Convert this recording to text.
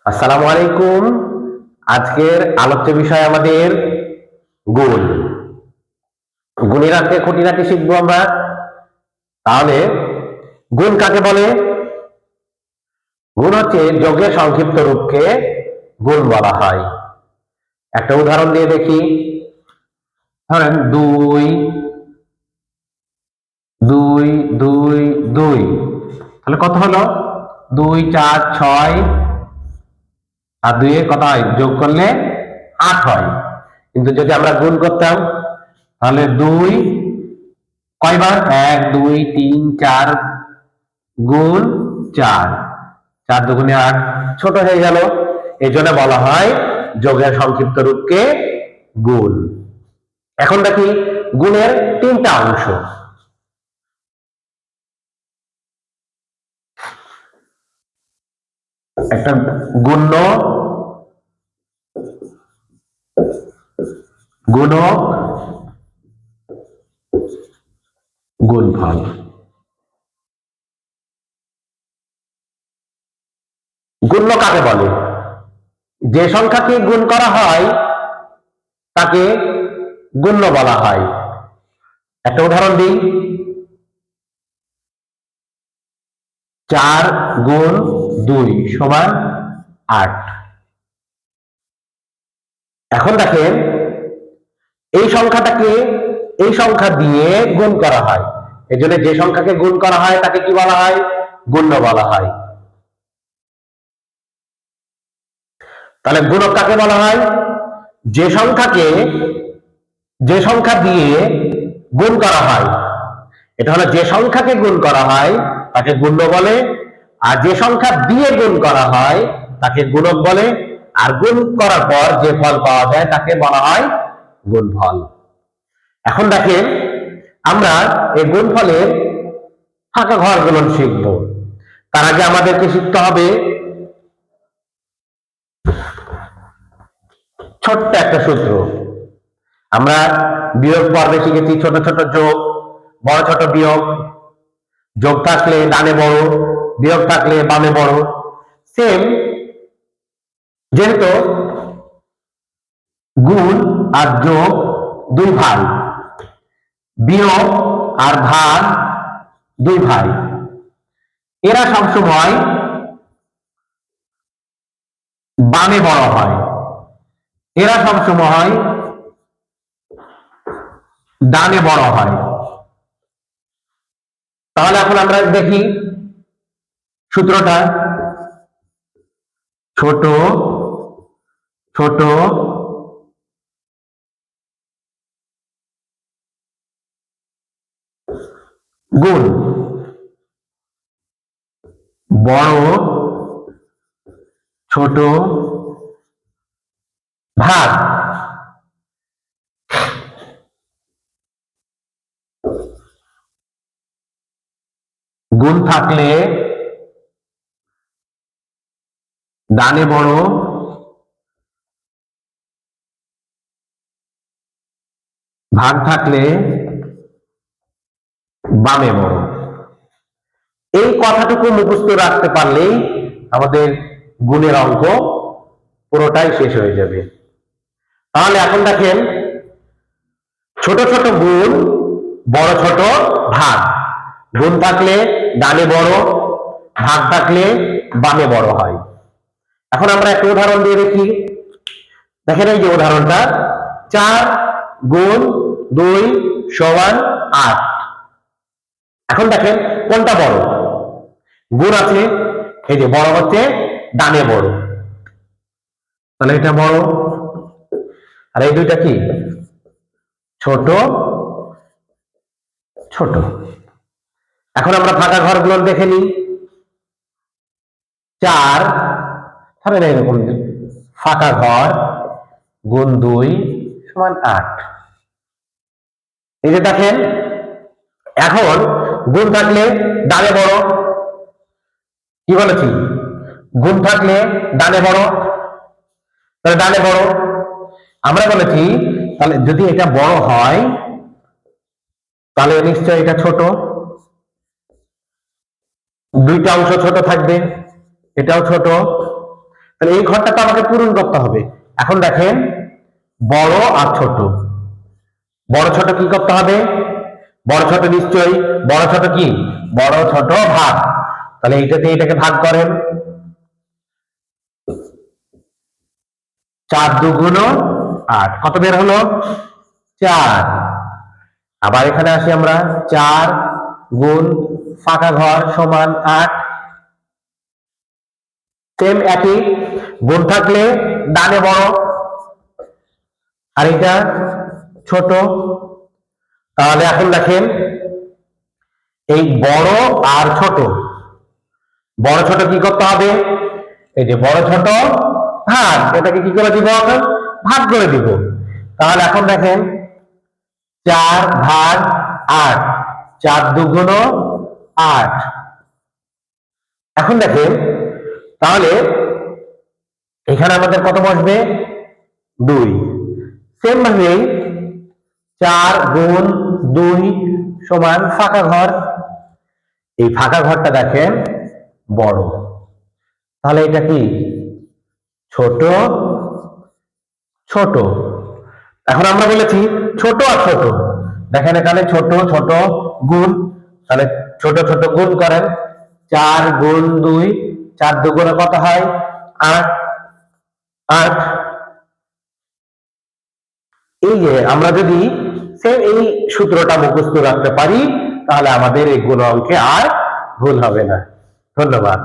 আসসালামু আলাইকুম। আজকের আলোচ্য বিষয় আমাদের গুণ। গুণের আজকে খুঁটিনাটি শিখবো আমরা। তাহলে গুণ কাকে বলে? গুণ হচ্ছে যোগের সংক্ষিপ্ত রূপকে গুণ বলা হয়। একটা উদাহরণ দিয়ে দেখি। ধরেন 2 2 2 2, তাহলে কত হলো? 2 4 6 আর 2 এর কত হয়? যোগ করলে 8 হয়। কিন্তু যদি আমরা গুণ করতাম তাহলে 2 কয়বার? 1 2 3 4 গুণ 4, 4 দুগুণে 8, ছোট হয়ে গেল। এই জন্য বলা হয় যোগের সংক্ষিপ্ত রূপকে গুণ। এখন দেখি গুণের তিনটা অংশ। একটা গুণ্য, গুণক, গুণফল। গুণ্য কাকে বলে? যে সংখ্যাকে গুণ করা হয় তাকে গুণ্য বলা হয়। একটা উদাহরণ দিই। 4 গুণ 2 সমান 8। এখন দেখেন এই সংখ্যাটাকে এই সংখ্যা দিয়ে গুণ করা হয়। এই জন্য যে সংখ্যাকে গুণ করা হয় তাকে কি বলা হয়? গুণ্য বলা হয়। তাহলে গুণক কাকে বলা হয়? যে সংখ্যা দিয়ে গুণ করা হয়, এটা হলো যে সংখ্যাকে গুণ করা হয় তাকে গুণ্য বলে। আর যে সংখ্যা দিয়ে গুণ করা হয় তাকে গুণক বলে। আর গুণ করার পর যে ফল পাওয়া যায় তাকে বলা হয় গুণফল। এখন দেখেন আমরা এই গুণফলের ফাঁকা ঘরগুলো শিখব। তার আগে আমাদেরকে শিখতে হবে ছোট্ট একটা সূত্র। আমরা বিয়োগ পর্বে শিখেছি ছোট ছোট যোগ, বড় ছোট বিয়োগ। যোগ থাকলে ডানে বড়, বিয়োগ থাকলে বামে বড়। সেম, যেহেতু গুণ আর যোগ দুই ভাই, বিয়োগ আর ভাগ দুই ভাই, এরা সবসময় বামে বড় হয়, এরা সবসময় ডানে বড় হয়। তাহলে এখন আমরা দেখি সূত্রটা। ছোট ছোট গুণ বড় ছোট ভাগ। গুণ থাকলে ডানে বড়, ভাগ থাকলে বামে বড়। এই কথাটুকু মুখস্থ রাখতে পারলেই আমাদের গুণের অঙ্ক পুরোটাই শেষ হয়ে যাবে। তাহলে এখন দেখেন ছোট ছোট গুণ, বড় ছোট ভাগ। গুণ থাকলে ডানে বড়, ভাগ থাকলে বামে বড় হয়। এখন আমরা একটা উদাহরণ দিয়ে দেখি। দেখেন এই যে উদাহরণটা, 4 গুণ 2 সমান 8। এখন দেখেন কোনটা বড়? গুণ আছে, এই যে বড় হচ্ছে ডানে বড়, তাহলে এটা বড়। আর এই দুইটা কি? ছোট ছোট। এখন আমরা ফাঁকা ঘরগুলো দেখে নিই। 4 ধরেন এরকম ফাঁকা ঘর গুণ 2 সমান 8। এই যে দেখেন এখন গুণ থাকলে ডানে বড়, কি বলেছি? গুণ থাকলে ডানে বড়, তাহলে ডানে বড়। আমরা বলেছি তাহলে যদি এটা বড় হয় তাহলে নিশ্চয় এটা ছোট, দুইটা অংশ ছোট থাকবে, এটাও ছোট। তাহলে এই ঘরটা তো আমাকে পূরণ করতে হবে। এখন দেখেন বড় আর ছোট, বড় ছোট কি করতে হবে? বড় ছোট নিশ্চয়ই, বড় ছোট কি? বড় ছোট ভাগ। তাহলে এইটাতে এটাকে ভাগ করেন, 4 দুগুণ 8, কত বের হলো? 4। আবার এখানে আসি আমরা, 4 গুণ ফাঁকা ঘর সমান 8, সেম একই, গুণ থাকলে ডানে বড় আর এটা ছোট। তাহলে এখন দেখেন এই বড় আর ছোট, বড় ছোট কি করতে হবে? এই যে বড় ছোট ভাগ, এটাকে কি করে দিব? ভাগ করে দিব। তাহলে এখন দেখেন 4 ভাগ 8, 4 দুগুণ 8। এখন দেখেন তাহলে এখানে আমাদের কত বসবে? 2। সেম ভাবে 4 গুণ 2 সমান ফাঁকা ঘর, এই ফাঁকা ঘরটা দেখেন বড়, তাহলে এটা কি? ছোট ছোট। এখন আমরা বলেছি ছোট আর ছোট, দেখেন এখানে ছোট ছোট গুণ, তাহলে ছোট ছোট গুণ করেন, 4 গুণ 2, 4 দুগুণে কত হয়? 8, 8। এই যে আমরা যদি সেম এই সূত্রটা মুখস্থ রাখতে পারি তাহলে আমাদের এই গুণ অঙ্কে আর ভুল হবে না। ধন্যবাদ।